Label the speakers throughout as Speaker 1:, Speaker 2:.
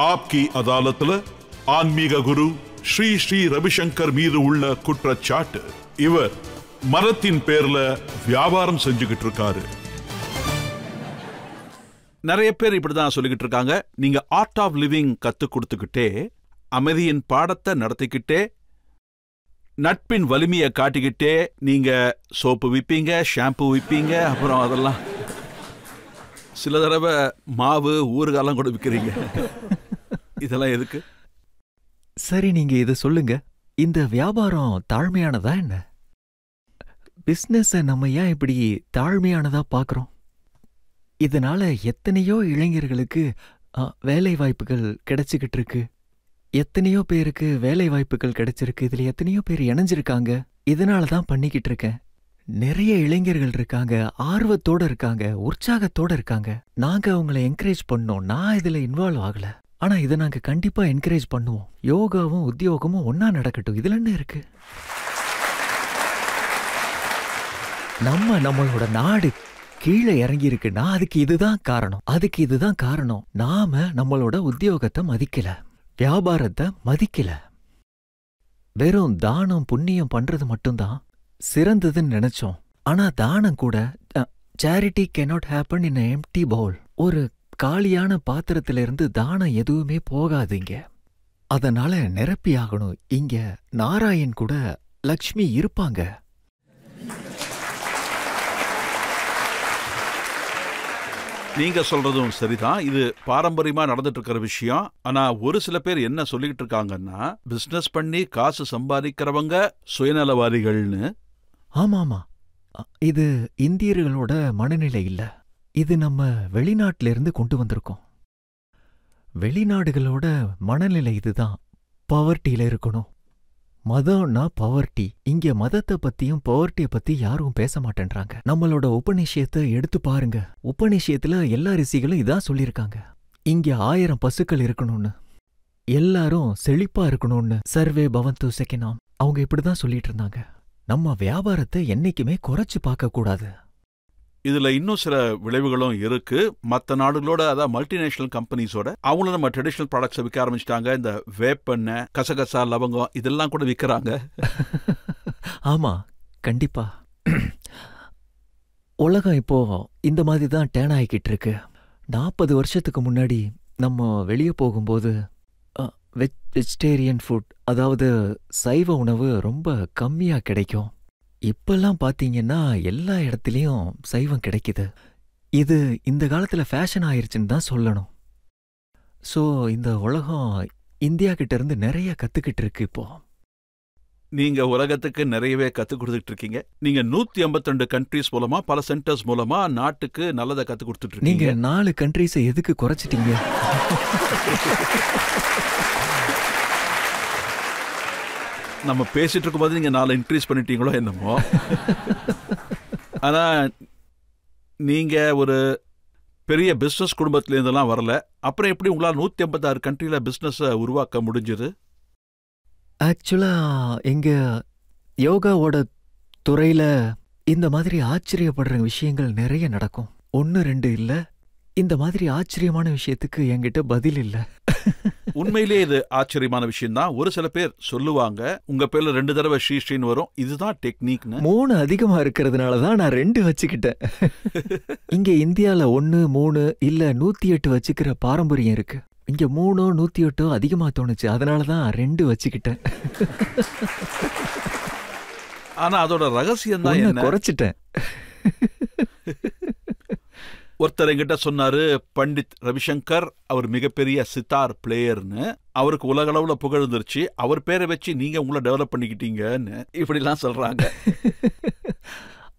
Speaker 1: ஆப்கி அதாலத்துல ஆன்மீக குரு ஸ்ரீ ஸ்ரீ ரவிசங்கர் மீது உள்ள குற்றச்சாட்டு, இவர் மரத்தின் பேர்ல வியாபாரம் செஞ்சுக்கிட்டு இருக்காரு. நிறைய பேர் இப்படிதான் சொல்லிக்கிட்டு இருக்காங்க. நீங்க ஆர்ட் ஆஃப் லிவிங் கத்து கொடுத்துக்கிட்டே, அமைதியின் பாடத்தை நடத்திக்கிட்டே, நட்பின் வலிமையை காட்டிக்கிட்டே நீங்க சோப்பு விற்பீங்க, ஷாம்பு விற்பீங்க, அப்புறம் அதெல்லாம் சில தடவை மாவு ஊறுகாலாம் கூட விற்கிறீங்க. இதெல்லாம் எதுக்கு?
Speaker 2: சரி, நீங்க இதை சொல்லுங்க, இந்த வியாபாரம் தாழ்மையானதா என்ன? பிசினஸ நம்ம ஏன் இப்படி தாழ்மையானதா பார்க்கறோம்? இதனால எத்தனையோ இளைஞர்களுக்கு வேலை வாய்ப்புகள் கிடைச்சிக்கிட்டு இருக்கு. எத்தனையோ பேருக்கு வேலை வாய்ப்புகள் கிடைச்சிருக்கு. இதுல எத்தனையோ பேர் இணைஞ்சிருக்காங்க. இதனால தான் பண்ணிக்கிட்டு இருக்கேன். நிறைய இளைஞர்கள் இருக்காங்க, ஆர்வத்தோட இருக்காங்க, உற்சாகத்தோட இருக்காங்க. நாங்க அவங்கள என்கரேஜ் பண்ணோம். நான் இதுல இன்வால்வ் ஆகல, ஆனா இதை நாங்க கண்டிப்பா என்கரேஜ் பண்ணுவோம். யோகாவும் உத்தியோகமும் ஒன்னா நடக்கட்டும். இதுல என்ன இருக்கு? நம்மளோட நாடு கீழே இறங்கி இருக்குன்னா அதுக்கு இதுதான் காரணம். நாம நம்மளோட உத்தியோகத்தை மதிக்கல, வியாபாரத்தை மதிக்கல. வெறும் தானம் புண்ணியம் பண்றது மட்டும்தான் சிறந்ததுன்னு நினைச்சோம். ஆனா தானம் கூட, charity cannot happen in an empty bowl. ஒரு காலியான பாத்திரத்திலிருந்து தானம் எதுவுமே போகாதுங்க. அதனால நிரப்பி ஆகணும். இங்க நாராயண் கூட லக்ஷ்மி இருப்பாங்க.
Speaker 1: நீங்க சொல்றதும் சரிதான். இது பாரம்பரியமா நடந்துட்டு இருக்கிற விஷயம். ஆனா ஒரு சில பேர் என்ன சொல்லிக்கிட்டு இருக்காங்கன்னா, பிசினஸ் பண்ணி காசு சம்பாதிக்கிறவங்க சுயநலவாதிகள்னு.
Speaker 2: ஆமாமா, இது இந்தியர்களோட மனநிலை இல்ல. இது நம்ம வெளிநாட்டில இருந்து கொண்டு வந்திருக்கோம். வெளிநாடுகளோட மனநிலை இதுதான். பவர்ட்டியில இருக்கணும். மதம்னா பவர்ட்டி. இங்க மதத்தை பத்தியும் பவர்ட்டியை பத்தி யாரும் பேச மாட்டேன்றாங்க. நம்மளோட உபநிஷயத்தை எடுத்து பாருங்க. உபநிஷயத்துல எல்லா ரிஷிகளும் இதான் சொல்லியிருக்காங்க. இங்க 1000 பசுக்கள் இருக்கணும்னு, எல்லாரும் செழிப்பா இருக்கணும்னு. சர்வே பவந்து செகினாம், அவங்க இப்படிதான் சொல்லிட்டு இருந்தாங்க. நம்ம வியாபாரத்தை என்னைக்குமே குறைச்சு பார்க்க கூடாது.
Speaker 1: இதுல இன்னும் சில விளைவுகளும் இருக்கு. மற்ற நாடுகளோட, அதாவது மல்டிநேஷனல் கம்பெனிஸோட, அவங்களும் நம்ம ட்ரெடிஷனல் ப்ராடக்ட்ஸை விற்க ஆரம்பிச்சிட்டாங்க. இந்த வேப்பெண்ணெய், கசகசா, லவங்கம் இதெல்லாம் கூட விற்கிறாங்க.
Speaker 2: ஆமா, கண்டிப்பா. உலகம் இப்போ இந்த மாதிரி தான் டேர்ன் ஆகிக்கிட்டு இருக்கு. 40 வருஷத்துக்கு முன்னாடி நம்ம வெளியே போகும்போது வெஜிடேரியன் ஃபுட், அதாவது சைவ உணவு ரொம்ப கம்மியா கிடைக்கும். இப்பெல்லாம் பாத்தீங்கன்னா எல்லா இடத்துலயும் சைவம் கிடைக்குது. இது இந்த காலத்துல ஃபேஷன் ஆயிருச்சுன்னு தான் சொல்லணும். சோ இந்த உலகம் இந்தியா கிட்ட இருந்து நிறைய கத்துக்கிட்டு இருக்கு. இப்போ
Speaker 1: நீங்க உலகத்துக்கு நிறையவே கத்துக் கொடுத்துட்டு இருக்கீங்க. நீங்க 152 கண்ட்ரீஸ் மூலமா, பல சென்டர்ஸ் மூலமா நாட்டுக்கு நல்லதை கத்துக் கொடுத்துட்டு இருக்கீங்க.
Speaker 2: நீங்க 4 கண்ட்ரீஸை எதுக்கு குறைச்சிட்டீங்க?
Speaker 1: நம்ம பேசிட்டு இருக்கும்போது நீங்க 4 இன்க்ரீஸ் பண்ணிட்டீங்களோ என்னமோ. ஆனா நீங்க ஒரு பெரிய பிசினஸ் குடும்பத்துல இருந்தெல்லாம் வரல. அப்புறம் எப்படி உங்களால் 156 கண்ட்ரியில பிசினஸ் உருவாக்க முடிஞ்சது?
Speaker 2: ஆக்சுவலா எங்க யோகாவோட துறையில இந்த மாதிரி ஆச்சரியப்படுற விஷயங்கள் நிறைய நடக்கும். 1 2 இல்ல. இந்த மாதிரி ஆச்சரியமான விஷயத்துக்கு என்கிட்ட பதில் இல்ல.
Speaker 1: உண்மையிலே இது ஆச்சரியமான விஷயம் தான். ஒரு சில பேர் சொல்லுவாங்க, உங்க பேர்ல 2 தடவை ஸ்ரீ ஸ்ரீன்னு வரும், இதுதான் டெக்னிக்னு.
Speaker 2: 3 அதிகமா இருக்கிறதுனால தான் நான் 2 வச்சுக்கிட்டேன். இங்க இந்தியால 1 3 இல்ல 108 வச்சுக்கிற பாரம்பரியம் இருக்கு. இங்க 3 108 அதிகமா தோணுச்சு, அதனாலதான் 2 வச்சுக்கிட்டேன்.
Speaker 1: ஆனா அதோட ரகசியம் தான் என்ன?
Speaker 2: குறைச்சிட்டேன்.
Speaker 1: ஒருத்தர் என்கிட்ட சொன்னாரு, பண்டித் ரவிசங்கர் அவர் மிகப்பெரிய சித்தார் பிளேயர்னு, அவருக்கு உலக அளவுல புகழ்ந்துருச்சு, அவர் பேரை வச்சு நீங்க உங்களை டெவலப் பண்ணிக்கிட்டீங்கன்னு இப்படிலாம் சொல்றாங்க.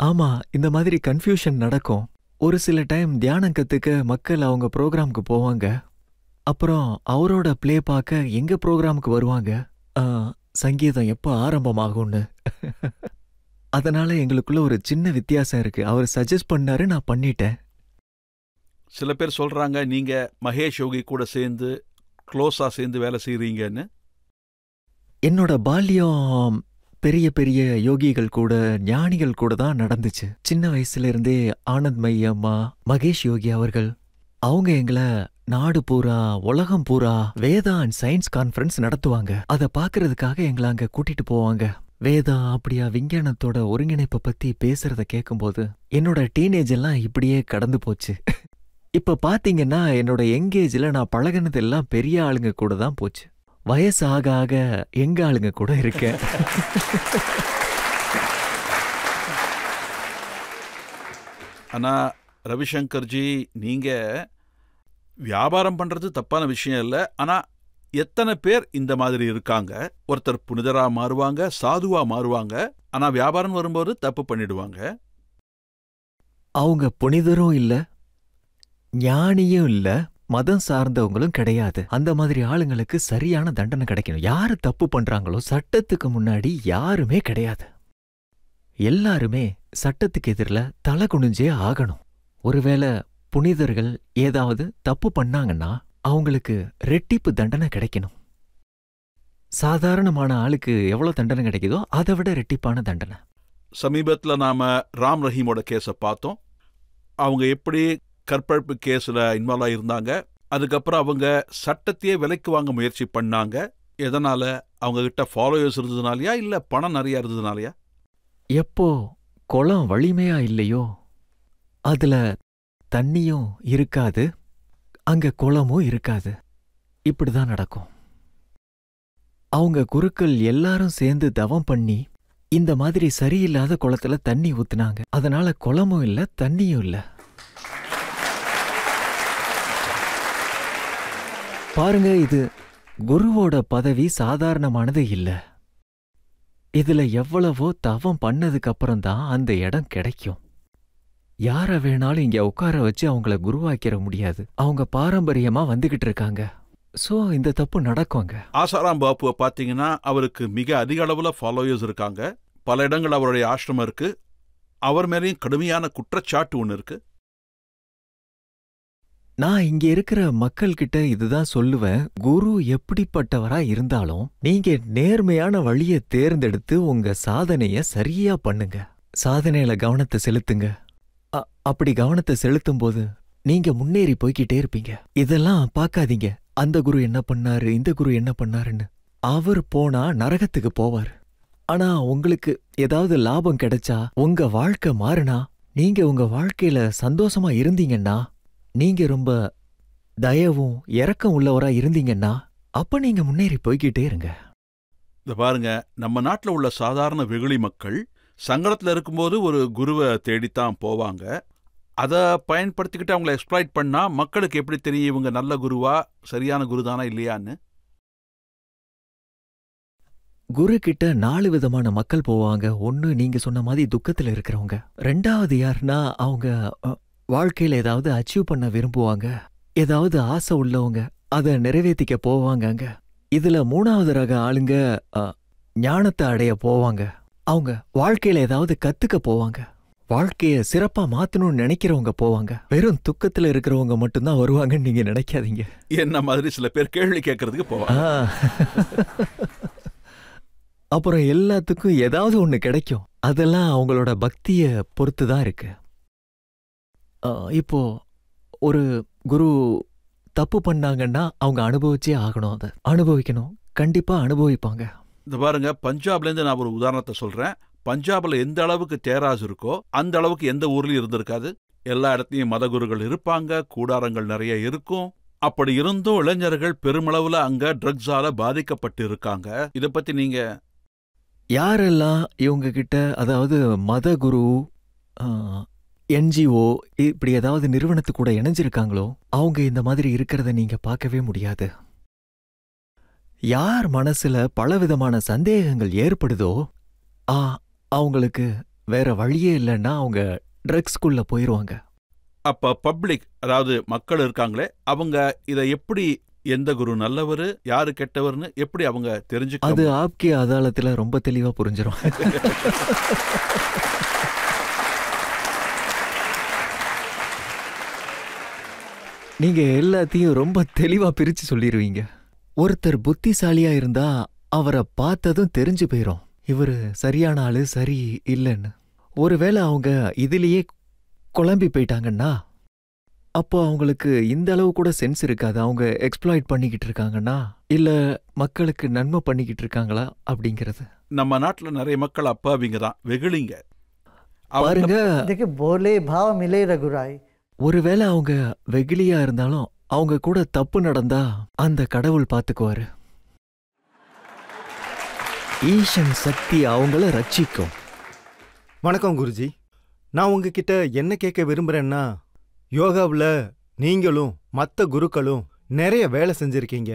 Speaker 2: ஆமா, இந்த மாதிரி கன்ஃபியூஷன் நடக்கும். ஒரு சில டைம் தியானம் கத்துக்க மக்கள் அவங்க ப்ரோக்ராமுக்கு போவாங்க. அப்புறம் அவரோட பிளே பார்க்க எங்க ப்ரோக்ராமுக்கு வருவாங்க, சங்கீதம் எப்போ ஆரம்பமாகும்னு. அதனால எங்களுக்குள்ள ஒரு சின்ன வித்தியாசம் இருக்கு. அவர் சஜஸ்ட் பண்ணாரு, நான் பண்ணிட்டேன்.
Speaker 1: சில பேர் சொல்றாங்க நீங்க மகேஷ் யோகி கூட சேர்ந்து க்ளோஸா சேர்ந்து வேலை செய்றீங்கன்னு.
Speaker 2: என்னோட பால்யம் பெரிய பெரிய யோகிகள் கூட, ஞானிகள் கூட தான் நடந்துச்சு. சின்ன வயசுல இருந்தே ஆனந்த் மையம்மா, மகேஷ் யோகி அவர்கள், அவங்க எங்களை நாடு பூரா உலகம் பூரா வேதா அண்ட் சயின்ஸ் கான்ஃபரன்ஸ் நடத்துவாங்க. அத பாக்குறதுக்காக எங்களை அங்க கூட்டிட்டு போவாங்க. வேதா அப்படியா விஞ்ஞானத்தோட ஒருங்கிணைப்பை பத்தி பேசுறத கேட்கும்போது என்னோட டீனேஜ் எல்லாம் இப்படியே கடந்து போச்சு. இப்ப பாத்தீங்கன்னா என்னோட எங்கேஜ்ல நான் பழகினது எல்லாம் பெரிய ஆளுங்க கூட தான் போச்சு. வயசு ஆக ஆக எங்க ஆளுங்க கூட இருக்கேன்.
Speaker 1: ஆனா ரவிசங்கர்ஜி, நீங்க வியாபாரம் பண்றது தப்பான விஷயம் இல்லை. ஆனா எத்தனை பேர் இந்த மாதிரி இருக்காங்க? ஒருத்தர் புனிதரா மாறுவாங்க, சாதுவா மாறுவாங்க, ஆனா வியாபாரம் வரும்போது தப்பு பண்ணிடுவாங்க.
Speaker 2: அவங்க புனிதரும் இல்ல, ஞானியும் இல்ல, மதம் சார்ந்தவங்களும் கிடையாது. அந்த மாதிரி ஆளுங்களுக்கு சரியான தண்டனை கிடைக்கணும். யாரு தப்பு பண்றாங்களோ சட்டத்துக்கு முன்னாடி யாருமே கிடையாது. எல்லாருமே சட்டத்துக்கு எதிரில தலை குனிஞ்சே ஆகணும். ஒருவேளை புனிதர்கள் ஏதாவது தப்பு பண்ணாங்கன்னா அவங்களுக்கு ரெட்டிப்பு தண்டனை கிடைக்கணும். சாதாரணமான ஆளுக்கு எவ்வளவு தண்டனை கிடைக்குதோ அதை விட ரெட்டிப்பான தண்டனை.
Speaker 1: சமீபத்தில் நாம ராம் ரஹீமோட கேஸை பார்த்தோம். அவங்க எப்படி கற்பழிப்பு கேஸில் இன்வால்வ் ஆகியிருந்தாங்க. அதுக்கப்புறம் அவங்க சட்டத்தையே விலைக்கு வாங்க முயற்சி பண்ணாங்க. எதனால? அவங்க கிட்ட ஃபாலோவர்ஸ் இருந்ததுனாலயா, இல்லை பணம் நிறையா இருந்ததுனாலயா?
Speaker 2: எப்போ குளம் வலிமையா இல்லையோ அதுல தண்ணியும் இருக்காது, அங்க குளமும் இருக்காது. இப்படிதான் நடக்கும். அவங்க குருக்கள் எல்லாரும் சேர்ந்து தவம் பண்ணி இந்த மாதிரி சரியில்லாத குளத்துல தண்ணி ஊத்துனாங்க. அதனால குளமும் இல்ல, தண்ணியும் இல்ல. பாருங்க, இது குருவோட பதவி சாதாரணமானது இல்ல. இதுல எவ்வளவோ தவம் பண்ணதுக்கு அப்புறம் தான் அந்த இடம் கிடைக்கும். யார வேணாலும் இங்க உட்கார வச்சு அவங்கள குருவாக்கிற முடியாது. அவங்க பாரம்பரியமா வந்துகிட்டு இருக்காங்க. சோ இந்த தப்பு நடக்குங்க.
Speaker 1: ஆசாராம் பாப்புவை பார்த்தீங்கன்னா அவருக்கு மிக அதிக அளவுல ஃபாலோவர்ஸ் இருக்காங்க. பல இடங்கள் அவருடைய ஆசிரமம் இருக்கு. அவர் மேலேயும் கடுமையான குற்றச்சாட்டு ஒன்று இருக்கு.
Speaker 2: நான் இங்க இருக்கிற மக்கள் கிட்ட இதுதான் சொல்லுவேன். குரு எப்படிப்பட்டவரா இருந்தாலும் நீங்க நேர்மையான வழியை தேர்ந்தெடுத்து உங்க சாதனைய சரியா பண்ணுங்க. சாதனையில கவனத்தை செலுத்துங்க. அப்படி கவனத்தை செலுத்தும் போது நீங்க முன்னேறி போய்கிட்டே இருப்பீங்க. இதெல்லாம் பார்க்காதீங்க. அந்த குரு என்ன பண்ணாரு, இந்த குரு என்ன பண்ணாருன்னு. அவர் போனா நரகத்துக்கு போவார். ஆனா உங்களுக்கு ஏதாவது லாபம் கிடைச்சா, உங்க வாழ்க்கை மாறினா, நீங்க உங்க வாழ்க்கையில சந்தோஷமா இருந்தீங்கன்னா, நீங்க ரொம்ப தயவும் இரக்கம் உள்ளவரா இருந்தீங்கன்னா, அப்ப நீங்க முன்னேறி போய்கிட்டே இருங்க.
Speaker 1: இத பாருங்க, நம்ம நாட்டில் உள்ள சாதாரண வெகுளி மக்கள் சங்கடத்தில் இருக்கும்போது ஒரு குருவை தேடித்தான் போவாங்க. அதை பயன்படுத்திக்கிட்டு அவங்கள எக்ஸ்ப்ளாய்ட் பண்ணா மக்களுக்கு எப்படி தெரியும் இவங்க நல்ல குருவா, சரியான குருதானா இல்லையான்னு?
Speaker 2: குரு கிட்ட 4 விதமான மக்கள் போவாங்க. ஒன்னு நீங்க சொன்ன மாதிரி துக்கத்துல இருக்கிறவங்க. 2வது யாருன்னா அவங்க வாழ்க்கையில ஏதாவது அச்சீவ் பண்ண விரும்புவாங்க, ஏதாவது ஆசை உள்ளவங்க, அதை நிறைவேற்றிக்க போவாங்க. இதுல 3வது ரக ஆளுங்க ஞானத்தை அடைய போவாங்க. அவங்க வாழ்க்கையில ஏதாவது கத்துக்க போவாங்க. வாழ்க்கைய சிறப்பா மாத்தணும்னு நினைக்கிறவங்க போவாங்க. வெறும் துக்கத்துல இருக்கிறவங்க மட்டும்தான் வருவாங்கன்னு நீங்க நினைக்காதீங்க.
Speaker 1: என்ன மாதிரி சில பேர் கேள்வி கேட்கறதுக்கு போவாங்க.
Speaker 2: அப்புறம் எல்லாத்துக்கும் ஏதாவது ஒண்ணு கிடைக்கும். அதெல்லாம் அவங்களோட பக்திய பொறுத்து தான் இருக்கு. இப்போ ஒரு குரு தப்பு பண்ணாங்கன்னா அவங்க அனுபவிச்சே ஆகணும். அதை அனுபவிக்கணும், கண்டிப்பா அனுபவிப்பாங்க.
Speaker 1: இந்த பாருங்க, பஞ்சாப்லேருந்து நான் ஒரு உதாரணத்தை சொல்றேன். பஞ்சாப்ல எந்த அளவுக்கு தேராஸ் இருக்கோ அந்த அளவுக்கு எந்த ஊர்லயும் இருந்திருக்காது. எல்லா இடத்துலயும் மதகுருகள் இருப்பாங்க, கூடாரங்கள் நிறைய இருக்கும். அப்படி இருந்தும் இளைஞர்கள் பெருமளவுல அங்க ட்ரக்ஸால பாதிக்கப்பட்டு இருக்காங்க. இதை பத்தி நீங்க?
Speaker 2: யாரெல்லாம் இவங்க கிட்ட, அதாவது மதகுரு, NGO இப்படி ஏதாவது நிறுவனத்து கூட இணைஞ்சிருக்காங்களோ அவங்க இந்த மாதிரி இருக்கிறத நீங்க பார்க்கவே முடியாது. யார் மனசுல பலவிதமான சந்தேகங்கள் ஏற்படுதோ அவங்களுக்கு வேற வழியே இல்லைன்னா அவங்க ட்ரக்ஸ்குள்ள போயிருவாங்க.
Speaker 1: அப்ப பப்ளிக், அதாவது மக்கள் இருக்காங்களே, அவங்க இதை எப்படி, எந்த குரு நல்லவரு யாரு கெட்டவர்னு எப்படி அவங்க தெரிஞ்சுக்க?
Speaker 2: அது ஆப்கே அதாலத்துல ரொம்ப தெளிவா புரிஞ்சிடும். நீங்க எல்லாத்தையும் ரொம்ப தெளிவா பிரிச்சு சொல்லிருவீங்க. ஒருத்தர் புத்திசாலியா இருந்தா அவரை பார்த்ததும் தெரிஞ்சு போயிரும் இவரு சரியான ஆளு சரி இல்லைன்னு. ஒருவேளை அவங்க இதுலயே குழம்பி போயிட்டாங்கன்னா அப்போ அவங்களுக்கு இந்த அளவு கூட சென்ஸ் இருக்காது. அவங்க எக்ஸ்ப்ளாய்ட் பண்ணிக்கிட்டு இருக்காங்கன்னா இல்ல மக்களுக்கு நன்மை பண்ணிக்கிட்டு இருக்காங்களா அப்படிங்கிறது.
Speaker 1: நம்ம நாட்டுல நிறைய மக்கள் அப்பாவிங்க தான், வெகுளிங்க.
Speaker 2: பாருங்க,
Speaker 3: देखिए बोले भाव मिले रघुराई.
Speaker 2: ஒருவேளை அவங்க வெகுளியா இருந்தாலும் அவங்க கூட தப்பு நடந்தா அந்த கடவுள் பார்த்துக்குவாரு. ஈசன் சக்தி அவங்கள ரட்சிக்கும்.
Speaker 4: வணக்கம் குருஜி. நான் உங்ககிட்ட என்ன கேட்க விரும்புறேன்னா, யோகாவில் நீங்களும் மற்ற குருக்களும் நிறைய வேலை செஞ்சிருக்கீங்க.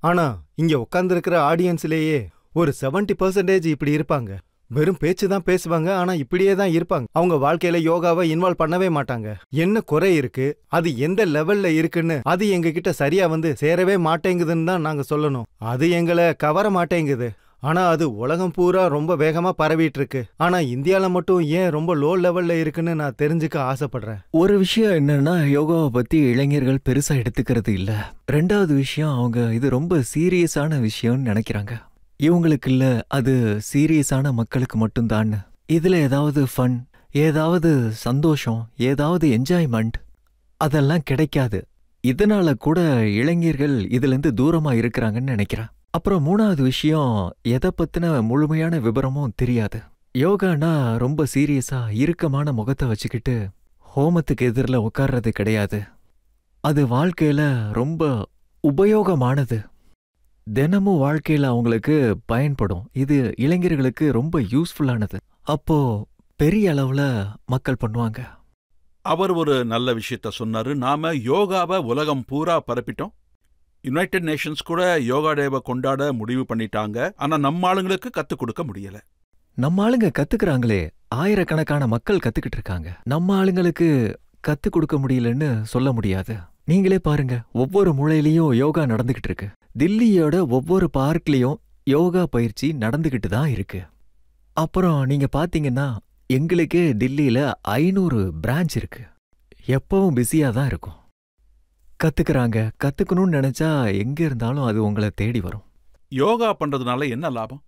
Speaker 4: ஆனா இங்க உட்கார்ந்துருக்கிற ஆடியன்ஸ்லேயே ஒரு 70% இப்படி இருப்பாங்க. வெறும் பேச்சு தான் பேசுவாங்க, ஆனா இப்படியே தான் இருப்பாங்க. அவங்க வாழ்க்கையில யோகாவை இன்வால்வ் பண்ணவே மாட்டாங்க. என்ன குறை இருக்கு, அது எந்த லெவல்ல இருக்குன்னு அது எங்க கிட்ட சரியா சேரவே மாட்டேங்குதுன்னு தான் நாங்க சொல்லணும். அது எங்களை கவர மாட்டேங்குது. ஆனா அது உலகம் பூரா ரொம்ப வேகமா பரவிட்டு இருக்கு. ஆனா இந்தியால மட்டும் ஏன் ரொம்ப லோ லெவல்ல இருக்குன்னு நான் தெரிஞ்சுக்க ஆசைப்படுறேன்.
Speaker 2: ஒரு விஷயம் என்னன்னா, யோகாவை பத்தி இளைஞர்கள் பெருசா எடுத்துக்கிறது இல்ல. ரெண்டாவது விஷயம், அவங்க இது ரொம்ப சீரியஸான விஷயம்னு நினைக்கிறாங்க. இவங்களுக்கு இல்ல, அது சீரியஸான மக்களுக்கு மட்டும்தான். இதுல ஏதாவது ஃபன், ஏதாவது சந்தோஷம், ஏதாவது என்ஜாய்மெண்ட் அதெல்லாம் கிடைக்காது. இதனால கூட இளைஞர்கள் இதுல இருந்து தூரமா இருக்கிறாங்கன்னு நினைக்கிறேன். அப்புறம் மூணாவது விஷயம், எதை பத்தின முழுமையான விபரமும் தெரியாது. யோகானா ரொம்ப சீரியஸா இறுக்கமான முகத்தை வச்சுக்கிட்டு ஹோமத்துக்கு எதிரில் உட்கார்றது கிடையாது. அது வாழ்க்கையில ரொம்ப உபயோகமானது. தினமும் வாழ்க்கையில அவங்களுக்கு பயன்படும். இது இளைஞர்களுக்கு ரொம்ப யூஸ்ஃபுல்லானது. அப்போ பெரிய அளவுல மக்கள் பண்ணுவாங்க.
Speaker 1: அவர் ஒரு நல்ல விஷயத்த சொன்னாரு. நாம யோகாவை உலகம் பூரா பரப்பிட்டோம். யுனைடெட் நேஷன்ஸ் கூட யோகா டேவை கொண்டாட முடிவு பண்ணிட்டாங்க. ஆனா நம்ம ஆளுங்களுக்கு கத்துக் கொடுக்க முடியல.
Speaker 2: நம்ம ஆளுங்க கத்துக்கிறாங்களே, ஆயிரக்கணக்கான மக்கள் கத்துக்கிட்டு இருக்காங்க. நம்ம ஆளுங்களுக்கு கத்துக் கொடுக்க முடியலன்னு சொல்ல முடியாது. நீங்களே பாருங்க, ஒவ்வொரு மூலையிலயும் யோகா நடந்துகிட்டு இருக்கு. தில்லியோட ஒவ்வொரு பார்க்லயும் யோகா பயிற்சி நடந்துகிட்டு தான் இருக்கு. அப்புறம் நீங்க பாத்தீங்கன்னா, எங்களுக்கே தில்லியில 500 பிரான்ச் இருக்கு. எப்பவும் பிஸியா தான் இருக்கும். கத்துக்கிறாங்க. கத்துக்கணும்னு நினைச்சா எங்க இருந்தாலும் அது உங்களை தேடி வரும்.
Speaker 1: யோகா பண்றதுனால என்ன லாபம்?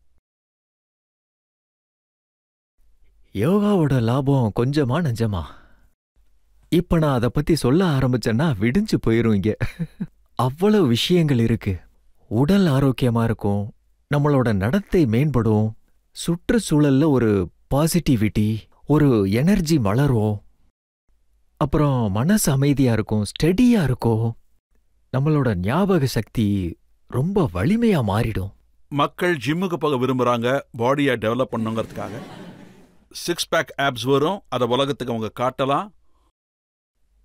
Speaker 2: யோகாவோட லாபம் கொஞ்சமா நஞ்சமா? இப்ப நான் அதை பத்தி சொல்ல ஆரம்பிச்சேன்னா விடிஞ்சு போயிரும் இங்க. அவ்வளவு விஷயங்கள் இருக்கு. உடல் ஆரோக்கியமா இருக்கும், நம்மளோட நடத்தை மேம்படும், சுற்றுச்சூழல்ல ஒரு பாசிட்டிவிட்டி, ஒரு எனர்ஜி வளரும், அப்புறம் மனசு அமைதியா இருக்கும், ஸ்டெடியா இருக்கும், நம்மளோட ஞாபக சக்தி ரொம்ப வலிமையா மாறிடும்.
Speaker 1: மக்கள் ஜிம்முக்கு போக விரும்புறாங்க, பாடியை டெவலப் பண்ணுங்கிறதுக்காக. 6 பேக் ஆப்ஸ் வரும், அதை உலகத்துக்கு அவங்க காட்டலாம்.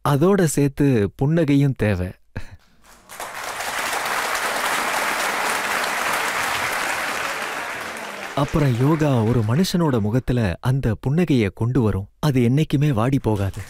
Speaker 2: அதோட சேர்த்து புன்னகையும் தேவை. அப்புறம் யோகா ஒரு மனுஷனோட முகத்துல அந்த புன்னகையை கொண்டு வரும். அது என்னைக்குமே வாடி போகாது.